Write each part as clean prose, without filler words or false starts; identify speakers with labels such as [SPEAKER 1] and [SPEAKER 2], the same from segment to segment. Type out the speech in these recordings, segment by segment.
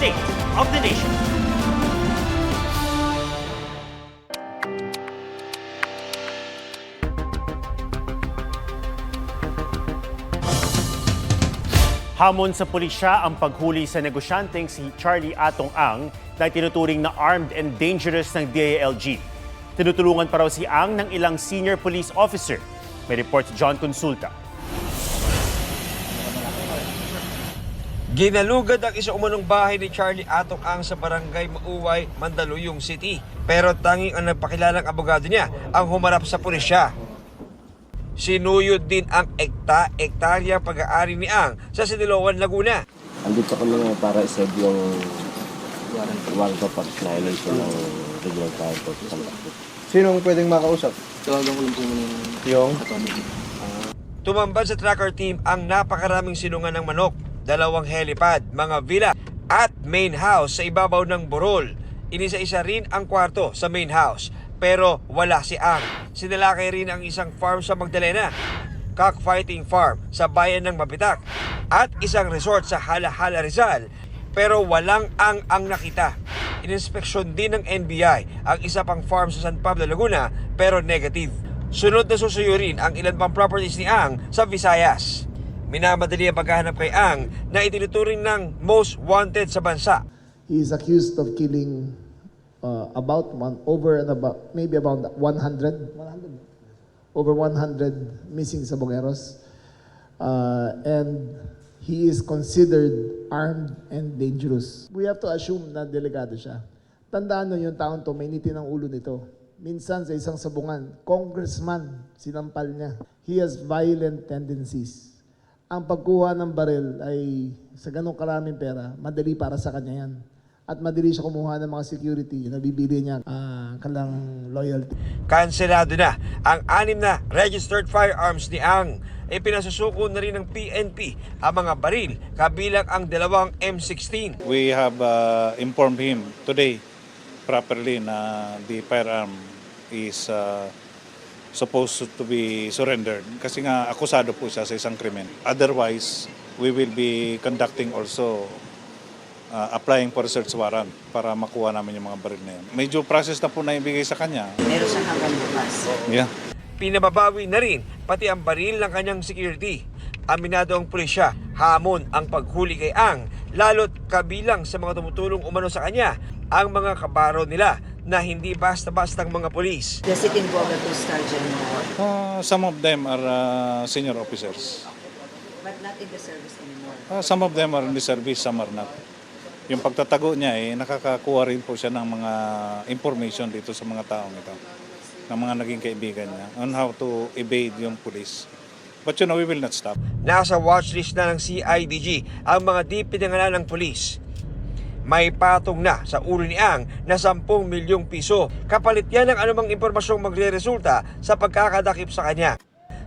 [SPEAKER 1] State of the Nation. Hamon sa pulisya ang paghuli sa negosyanteng si Charlie Atong Ang na tinuturing na armed and dangerous ng DILG. Tinutulungan pa raw si Ang ng ilang senior police officer. May report si John Consulta.
[SPEAKER 2] Ginalugad ang isa umunong bahay ni Charlie Atong Ang sa barangay Mauway, Mandaluyong City. Pero tanging ang nagpakilalang abogado niya ang humarap sa pulisya. Sinuyod din ang ektaryang pag-aari ni Ang sa Sidiloan, Laguna.
[SPEAKER 3] Andito kami ngayon para i-save yung warrant of violation ng Regional Fire Force.
[SPEAKER 4] Sinong pwedeng makausap?
[SPEAKER 5] Tawagan ko lang po muna
[SPEAKER 4] Yung?
[SPEAKER 2] Tumambad sa tracker team ang napakaraming sinungan ng manok, 2 helipad, mga villa at main house sa ibabaw ng Borol. Inisa-isa rin ang kwarto sa main house. Pero wala si Ang. Sinalakay rin ang isang farm sa Magdalena, cockfighting farm sa bayan ng Mabitak, at isang resort sa Hala-Hala, Rizal. Pero walang ang nakita. Ininspeksyon din ng NBI ang isa pang farm sa San Pablo, Laguna, pero negative. Sunod na susuyurin ang ilan pang properties ni Ang sa Visayas. Minamadali ang paghahanap kay Ang na itinuturing ng most wanted sa bansa.
[SPEAKER 6] He is accused of killing maybe about 100 over 100 missing Sabongeros, and he is considered armed and dangerous. We have to assume na delikado siya. Tandaan nyo yung taon to, may niti ng ulo nito. Minsan sa isang sabungan, congressman, sinampal niya. He has violent tendencies. Ang pagkuha ng baril ay sa ganong karaming pera, madali para sa kanya yan. At madali siya kumuha ng mga security na bibili niya kalang loyalty.
[SPEAKER 2] Kanselado na ang 6 na registered firearms ni Ang. Ipinasusuko na rin ng PNP ang mga baril kabilang ang 2 M16.
[SPEAKER 7] We have informed him today properly na the firearm is supposed to be surrendered kasi nga akusado po siya sa isang krimen. Otherwise, we will be conducting also applying for search warrant para makuha namin yung mga baril na yun. Medyo process na po na ibigay sa kanya.
[SPEAKER 5] Meron siya hanggang bukas.
[SPEAKER 7] Yeah.
[SPEAKER 2] Pinababawi na rin pati ang baril ng kanyang security. Aminado ang pulisya, hamon ang paghuli kay Ang, lalo't kabilang sa mga tumutulong umano sa kanya ang mga kabaro nila na hindi basta-bastang mga pulis.
[SPEAKER 5] Does it involve a two-star general?
[SPEAKER 7] Some of them are senior officers.
[SPEAKER 5] But not in the service anymore?
[SPEAKER 7] Some of them are in the service, some are not. Yung pagtatago niya nakakakuha rin po siya ng mga information dito sa mga taong ito, ng mga naging kaibigan niya on how to evade yung police. But we will not stop.
[SPEAKER 2] Nasa watchlist na ng CIDG ang mga di pinangalan ng pulis. May patong na sa ulo ni Ang na 10 milyong piso. Kapalit yan ng anumang impormasyong magre-resulta sa pagkakadakip sa kanya.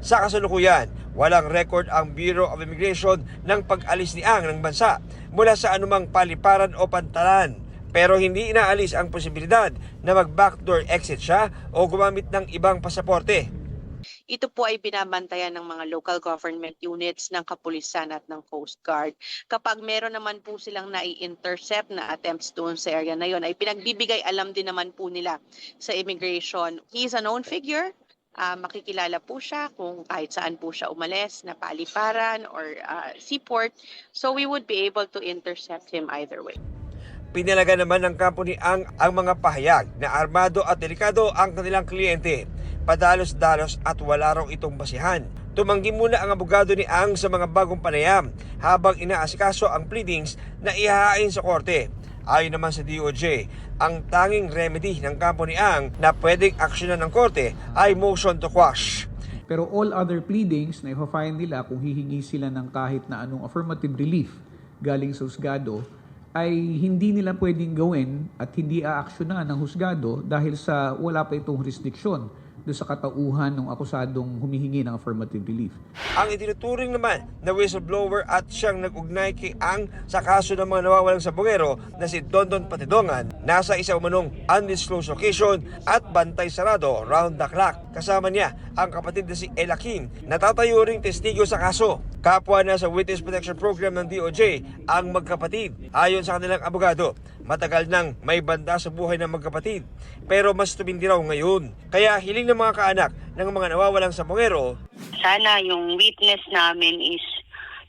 [SPEAKER 2] Sa kasalukuyan, walang record ang Bureau of Immigration ng pag-alis ni Ang ng bansa mula sa anumang paliparan o pantalan. Pero hindi inaalis ang posibilidad na mag-backdoor exit siya o gumamit ng ibang pasaporte.
[SPEAKER 8] Ito po ay binabantayan ng mga local government units ng Kapulisan at ng Coast Guard. Kapag meron naman po silang nai-intercept na attempts doon sa area na yon, ay pinagbibigay alam din naman po nila sa immigration. He is a known figure. Makikilala po siya kung kahit saan po siya umalis, na paliparan or seaport. So we would be able to intercept him either way.
[SPEAKER 2] Pinalaga naman ng kampo ni Ang mga pahayag na armado at delikado ang kanilang kliyente. Padalos-dalos at wala raw itong basihan. Tumanggi muna ang abogado ni Ang sa mga bagong panayam habang inaasikaso ang pleadings na ihahain sa korte. Ayon naman sa DOJ, ang tanging remedy ng kampo ni Ang na pwedeng aksyonan ng korte ay motion to quash.
[SPEAKER 9] Pero all other pleadings na i-file nila kung hihingi sila ng kahit na anong affirmative relief galing sa husgado ay hindi nila pwedeng gawin at hindi aaksyonan ng husgado dahil sa wala pa itong jurisdiction doon sa katauhan ng akusadong humihingi ng affirmative relief.
[SPEAKER 2] Ang itinuturing naman na whistleblower at siyang nag-ugnay kay Ang sa kaso ng mga nawawalang sabongero na si Dondon Patidongan nasa isa umanong undisclosed location at bantay sarado round the clock. Kasama niya ang kapatid na si Elakin na tatayo ring testigo sa kaso. Kapwa na sa Witness Protection Program ng DOJ ang magkapatid. Ayon sa kanilang abogado, matagal nang may banda sa buhay ng magkapatid pero mas tumindi raw ngayon. Kaya hiling ng mga kaanak ng mga nawawalang sabongero,
[SPEAKER 8] Sana yung witness namin is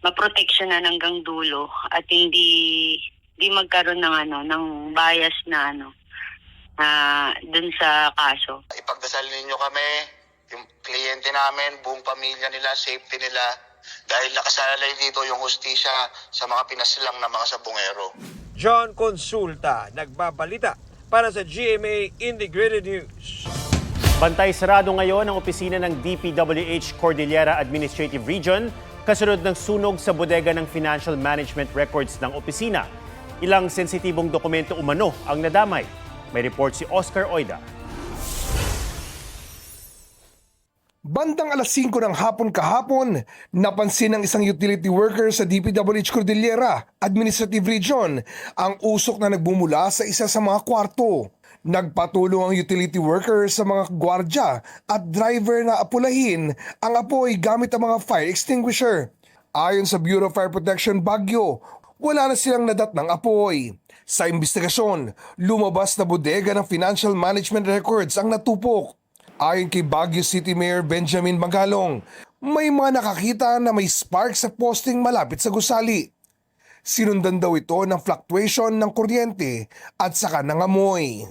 [SPEAKER 8] maproteksyonan hanggang dulo at hindi magkaroon ng bias na dun sa kaso.
[SPEAKER 10] Ipagdasal ninyo kami, yung kliyente namin, buong pamilya nila, safety nila, dahil nakasalalay dito yung hustisya sa mga pinasilang na mga sabongero.
[SPEAKER 2] John Consulta, nagbabalita para sa GMA Integrated News.
[SPEAKER 1] Bantay sarado ngayon ang opisina ng DPWH Cordillera Administrative Region kasunod ng sunog sa bodega ng financial management records ng opisina. Ilang sensitibong dokumento umano ang nadamay. May report si Oscar Oida.
[SPEAKER 11] Bandang alas 5 ng hapon kahapon, napansin ng isang utility worker sa DPWH Cordillera Administrative Region ang usok na nagbumula sa isa sa mga kwarto. Nagpatulong ang utility worker sa mga gwardya at driver na apulahin ang apoy gamit ang mga fire extinguisher. Ayon sa Bureau of Fire Protection Baguio, wala na silang nadat ng apoy. Sa investigasyon, lumabas na bodega ng financial management records ang natupok. Ayon kay Baguio City Mayor Benjamin Magalong, may mga nakakita na may spark sa posting malapit sa gusali. Sinundan daw ito ng fluctuation ng kuryente at saka ng amoy.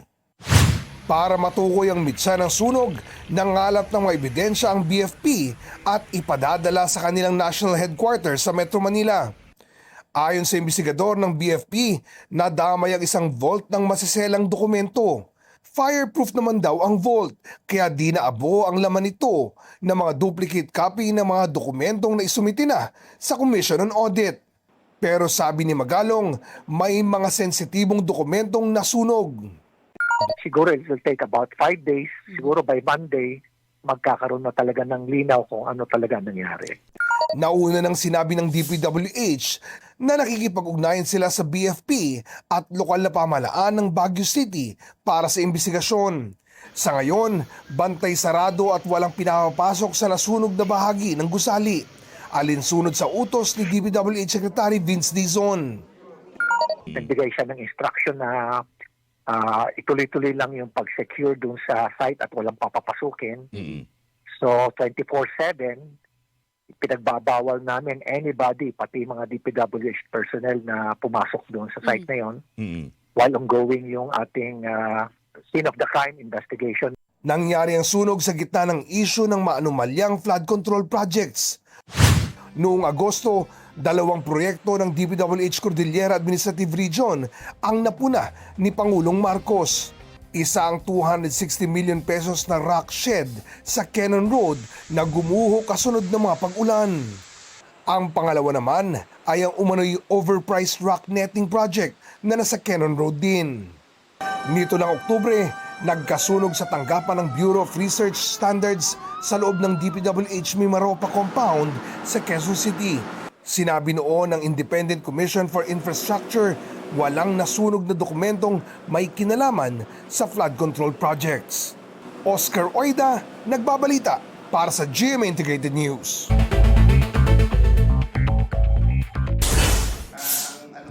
[SPEAKER 11] Para matukoy ang mitsa ng sunog, nangalap ng mga ebidensya ang BFP at ipadadala sa kanilang national headquarters sa Metro Manila. Ayon sa investigador ng BFP, nadamay ang isang vault ng masiselang dokumento. Fireproof naman daw ang vault, kaya di naabo ang laman nito ng mga duplicate copy ng mga dokumentong naisumiti na sa Commission on Audit. Pero sabi ni Magalong, may mga sensitibong dokumentong nasunog.
[SPEAKER 12] Siguro it will take about 5 days. Siguro by Monday, magkakaroon na talaga ng linaw kung ano talaga nangyari.
[SPEAKER 11] Nauna nang sinabi ng DPWH na nakikipag-ugnayan sila sa BFP at lokal na pamahalaan ng Baguio City para sa investigasyon. Sa ngayon, bantay sarado at walang pinapapasok sa nasunog na bahagi ng gusali. Alinsunod sa utos ni DPWH Secretary Vince Dizon.
[SPEAKER 12] Nagbigay siya ng instruction na ituloy-tuloy lang yung pag-secure dun sa site at walang papapasukin. So 24/7, pinagbabawal namin anybody, pati mga DPWH personnel na pumasok doon sa site na yon while ongoing yung ating scene of the crime investigation.
[SPEAKER 11] Nangyari ang sunog sa gitna ng issue ng maanumalyang flood control projects. Noong Agosto, 2 proyekto ng DPWH Cordillera Administrative Region ang napuna ni Pangulong Marcos. Isa ang 260 million pesos na rock shed sa Cannon Road na gumuho kasunod ng mga pag-ulan. Ang pangalawa naman ay ang umano'y overpriced rock netting project na nasa Cannon Road din. Nito ng Oktubre, nagkasunog sa tanggapan ng Bureau of Research Standards sa loob ng DPWH Mimaropa Compound sa Quezon City. Sinabi noon ng Independent Commission for Infrastructure, walang nasunog na dokumentong may kinalaman sa flood control projects. Oscar Oida, nagbabalita para sa GMA Integrated News.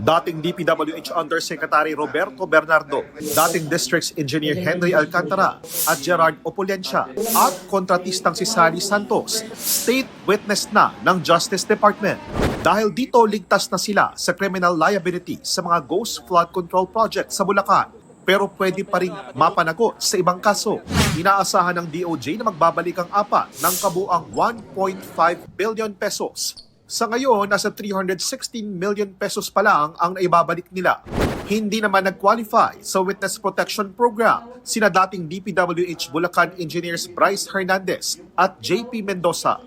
[SPEAKER 13] Dating DPWH Undersecretary Roberto Bernardo, dating District Engineer Henry Alcantara at Gerard Opulencia at kontratistang si Sally Santos, state witness na ng Justice Department. Dahil dito ligtas na sila sa criminal liability sa mga ghost flood control project sa Bulacan. Pero pwede pa rin mapanagot sa ibang kaso. Inaasahan ng DOJ na magbabalik ang apat ng kabuang 1.5 billion pesos. Sa ngayon, nasa 316 million pesos pa lang ang naibabalik nila. Hindi naman nag-qualify sa Witness Protection Program sina dating DPWH Bulacan Engineers Bryce Hernandez at JP Mendoza.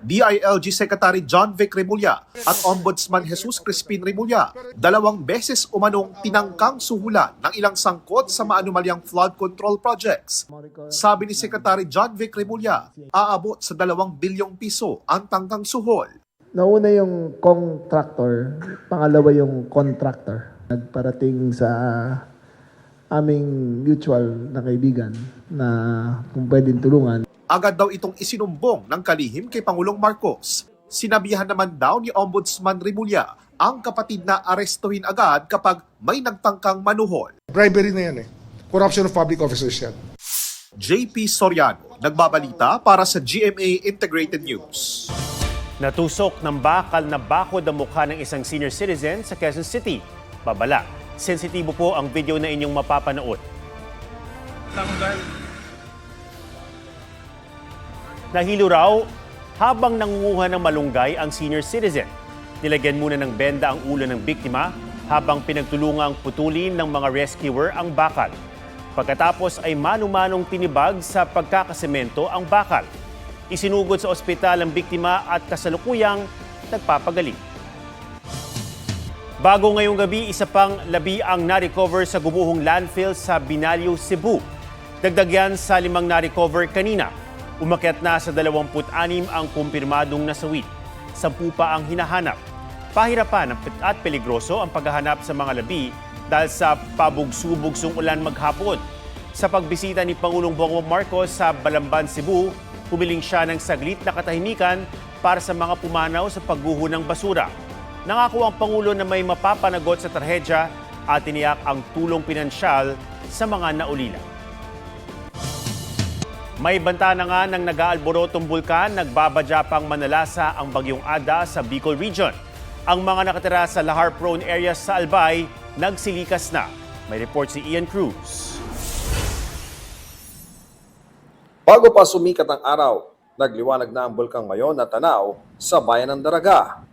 [SPEAKER 13] DILG Secretary John Vic Remulla at Ombudsman Jesus Crispin Remulla 2 beses umanong tinangkang suhulan ng ilang sangkot sa maanumalyang flood control projects. Sabi ni Secretary John Vic Remulla, aabot sa 2 bilyong piso ang tangkang suhol.
[SPEAKER 6] Nauna yung contractor, pangalawa yung contractor. Nagparating sa aming mutual na kaibigan na kung pwedeng tulungan.
[SPEAKER 13] Agad daw itong isinumbong ng kalihim kay Pangulong Marcos. Sinabihan naman daw ni Ombudsman Remulla ang kapatid na arestuhin agad kapag may nagtangkang manuhol.
[SPEAKER 11] Bribery na yan eh. Corruption of public officers yan.
[SPEAKER 13] JP Soriano, nagbabalita para sa GMA Integrated News.
[SPEAKER 1] Natusok ng bakal na bakod ang mukha ng isang senior citizen sa Quezon City. Babala, sensitibo po ang video na inyong mapapanood. Nahilo raw habang nangunguha ng malunggay ang senior citizen. Nilagyan muna ng benda ang ulo ng biktima habang pinagtulungang putulin ng mga rescuer ang bakal. Pagkatapos ay manu-manong tinibag sa pagkakasemento ang bakal. Isinugod sa ospital ang biktima at kasalukuyang nagpapagaling. Bago ngayong gabi, isa pang labi ang na-recover sa gumuhong landfill sa Binalio, Cebu. Dagdag yan sa 5 na-recover kanina. Umakyat na sa 26 ang kumpirmadong nasawi. 10 pa ang hinahanap. Pahirapan at peligroso ang paghahanap sa mga labi dahil sa pabugso-bugsong ulan maghapon. Sa pagbisita ni Pangulong Bongbong Marcos sa Balamban, Cebu, humiling siya ng saglit na katahimikan para sa mga pumanaw sa pagguho ng basura. Nangako ang Pangulo na may mapapanagot sa trahedya at tiniyak ang tulong pinansyal sa mga naulila. May banta na nga ng nag-aalborotong bulkan, nagbabadya pang manalasa ang bagyong Ada sa Bicol Region. Ang mga nakatira sa lahar-prone areas sa Albay, nagsilikas na. May report si Ian Cruz.
[SPEAKER 14] Bago pa sumikat ang araw, nagliwanag na ang bulkang Mayon na tanaw sa bayan ng Daraga.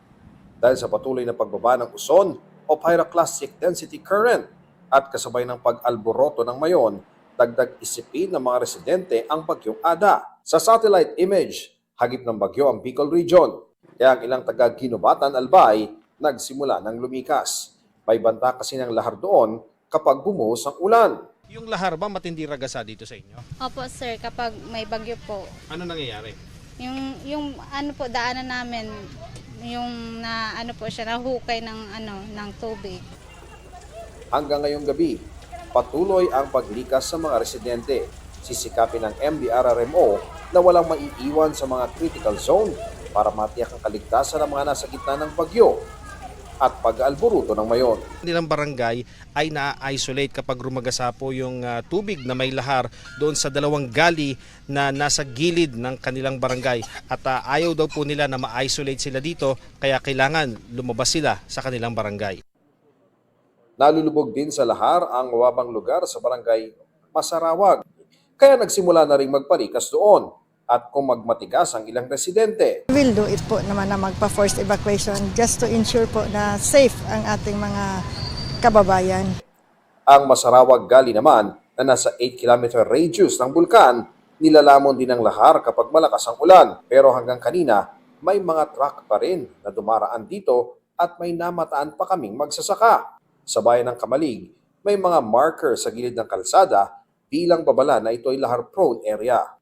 [SPEAKER 14] Dahil sa patuloy na pagbaba ng uson o pyroclastic density current at kasabay ng pag-alboroto ng Mayon, dagdag isipin ng mga residente ang bagyong Ada. Sa satellite image, hagip ng bagyo ang Bicol Region. Kaya ang ilang taga-Ginobatan, Albay, nagsimula ng lumikas. May banta kasi ng lahar doon kapag bumuhos ang ulan.
[SPEAKER 15] Yung lahar ba matindi ragasa dito sa inyo?
[SPEAKER 16] Opo sir, kapag may bagyo po.
[SPEAKER 15] Ano nangyayari?
[SPEAKER 16] Yung ano po daanan namin, yung na ano po siya nahukay ng tubig.
[SPEAKER 14] Hanggang ngayong gabi, patuloy ang paglikas sa mga residente. Sisikapin ng MDRRMO na walang maiiwan sa mga critical zone para matiyak ang kaligtasan ng mga nasa gitna ng bagyo at pag-alboruto ng Mayon.
[SPEAKER 15] Nilang barangay ay na-isolate kapag rumagasa po yung tubig na may lahar doon sa 2 gali na nasa gilid ng kanilang barangay. At ayaw daw po nila na ma-isolate sila dito kaya kailangan lumabas sila sa kanilang barangay.
[SPEAKER 14] Nalulubog din sa lahar ang mababang lugar sa barangay Masarawag. Kaya nagsimula na rin magparikas doon at kung magmatigas ang ilang residente.
[SPEAKER 17] We'll do it po naman na magpa-forced evacuation just to ensure po na safe ang ating mga kababayan.
[SPEAKER 14] Ang Masarawag Gali naman na nasa 8 km radius ng bulkan, nilalamon din ng lahar kapag malakas ang ulan. Pero hanggang kanina, may mga truck pa rin na dumaraan dito at may namataan pa kaming magsasaka. Sa bayan ng Kamalig, may mga marker sa gilid ng kalsada bilang babala na ito ay lahar-prone area.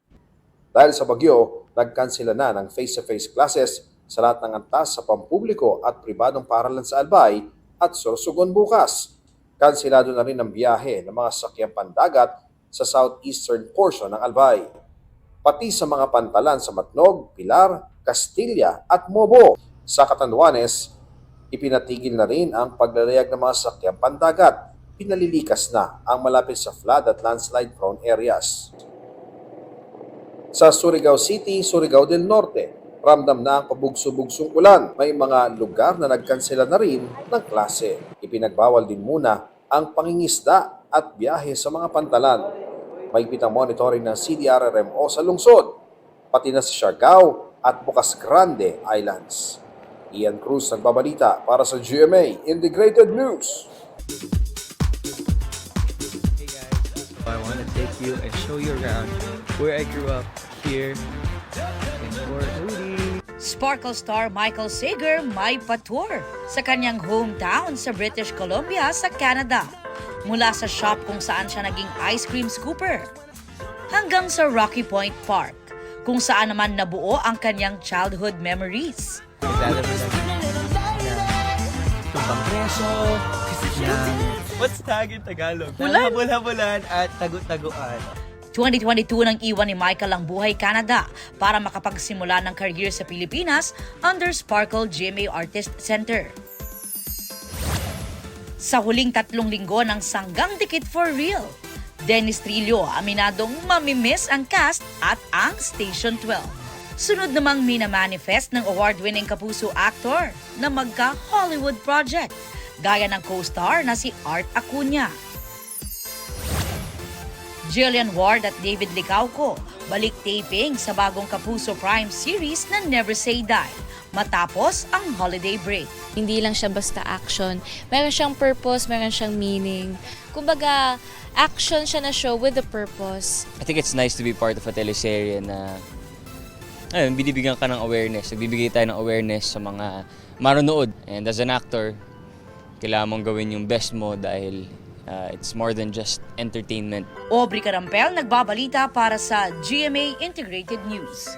[SPEAKER 14] Dahil sa bagyo, nagkansela na ng face-to-face classes sa lahat ng antas sa pampubliko at pribadong paaralan sa Albay at Sorsogon bukas. Kanselado na rin ang biyahe ng mga sakyang pandagat sa southeastern portion ng Albay. Pati sa mga pantalan sa Matnog, Pilar, Castilla at Mobo. Sa Catanduanes, ipinatigil na rin ang paglalayag ng mga sakyang pandagat. Pinalilikas na ang malapit sa flood at landslide-prone areas. Sa Surigao City, Surigao del Norte, ramdam na ang pabugso-bugsong ulan. May mga lugar na nagkansela na rin ng klase. Ipinagbawal din muna ang pangingisda at biyahe sa mga pantalan. Mahigpit ang monitoring ng CDRRMO sa lungsod, pati na sa Siargao at Bocas Grande Islands. Ian Cruz nagbabalita para sa GMA Integrated News.
[SPEAKER 18] I want to take you and show you around where I grew up here in Fort Moody.
[SPEAKER 19] Sparkle star Michael Sager may pa-tour sa kanyang hometown sa British Columbia sa Canada. Mula sa shop kung saan siya naging ice cream scooper hanggang sa Rocky Point Park kung saan naman nabuo ang kanyang childhood memories.
[SPEAKER 18] Tumbang preso, what's tag in Tagalog? Habol-habulan at tagu-taguan.
[SPEAKER 19] 2022 nang iwan ni Michael ang buhay Canada para makapagsimula ng career sa Pilipinas under Sparkle GMA Artist Center. Sa huling 3 linggo ng Sanggang Dikit for Real, Dennis Trillo aminadong mamimiss ang cast at ang Station 12. Sunod namang minamanifest ng award-winning kapuso actor na magka-Hollywood project, gaya ng co-star na si Art Acuña. Jillian Ward at David Licauco balik taping sa bagong Kapuso Prime series na Never Say Die matapos ang holiday break.
[SPEAKER 20] Hindi lang siya basta action. Meron siyang purpose, meron siyang meaning. Kumbaga, action siya na show with a purpose.
[SPEAKER 21] I think it's nice to be part of a teleserye na binibigyan ka ng awareness. Nagbibigay tayo ng awareness sa mga manonood. And as an actor, kailangan mong gawin yung best mo dahil it's more than just entertainment.
[SPEAKER 19] Aubrey Carampel nagbabalita para sa GMA Integrated News.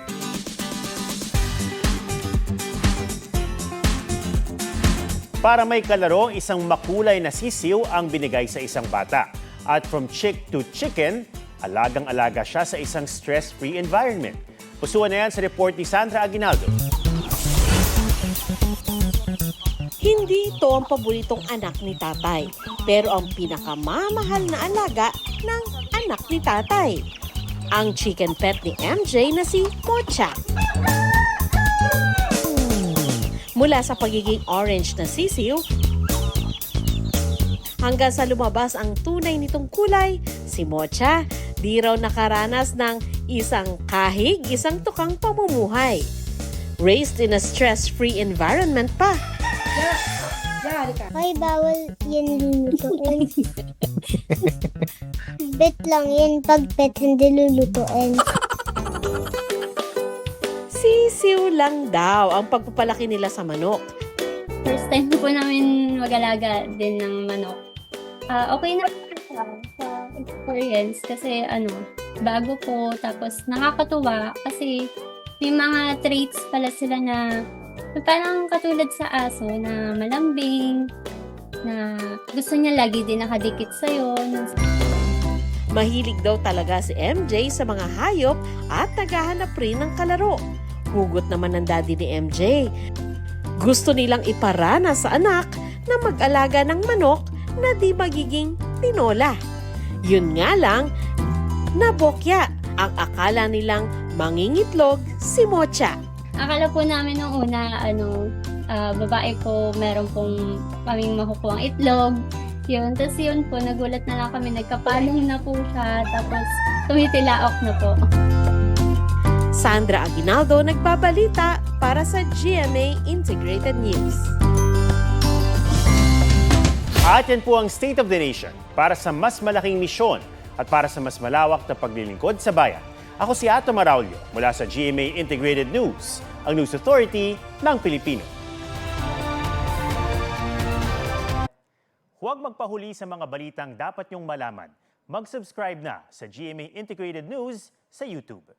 [SPEAKER 1] Para may kalaro, isang makulay na sisiw ang binigay sa isang bata. At from chick to chicken, alagang-alaga siya sa isang stress-free environment. Pusuan na yan sa report ni Sandra Aguinaldo.
[SPEAKER 22] Hindi ito ang paboritong anak ni tatay, pero ang pinakamamahal na alaga ng anak ni tatay. Ang chicken pet ni MJ na si Mocha. Mula sa pagiging orange na sisiw, hanggang sa lumabas ang tunay nitong kulay, si Mocha di raw nakaranas ng isang kahig, isang tukang pamumuhay. Raised in a stress-free environment pa.
[SPEAKER 23] Ay, bawal yan lulutuin. Bet lang yan pag pet hindi lulutuin.
[SPEAKER 22] Sisiw lang daw ang pagpapalaki nila sa manok.
[SPEAKER 24] First time po namin mag-alaga din ng manok. Okay na siya sa experience kasi bago po, tapos nakakatuwa kasi may mga traits pala sila na parang katulad sa aso na malambing, na gusto niya lagi din nakadikit sa'yo.
[SPEAKER 22] Mahilig daw talaga si MJ sa mga hayop at naghahanap rin ng kalaro. Hugot naman ng daddy ni MJ. Gusto nilang iparana sa anak na mag-alaga ng manok na di magiging tinola. Yun nga lang, nabokya ang akala nilang mangingitlog si Mocha.
[SPEAKER 24] Akala po namin nung una, babae po, meron pong kaming makukuhang itlog. Yun, tapos yun po, nagulat na lang kami, nagkapalong na po siya, tapos tumitilaok na po.
[SPEAKER 22] Sandra Aguinaldo nagbabalita para sa GMA Integrated News.
[SPEAKER 1] At yan po ang State of the Nation para sa mas malaking misyon at para sa mas malawak na paglilingkod sa bayan. Ako si Ato Maraulio mula sa GMA Integrated News, ang News Authority ng Pilipino. Huwag magpahuli sa mga balitang dapat niyong malaman. Mag-subscribe na sa GMA Integrated News sa YouTube.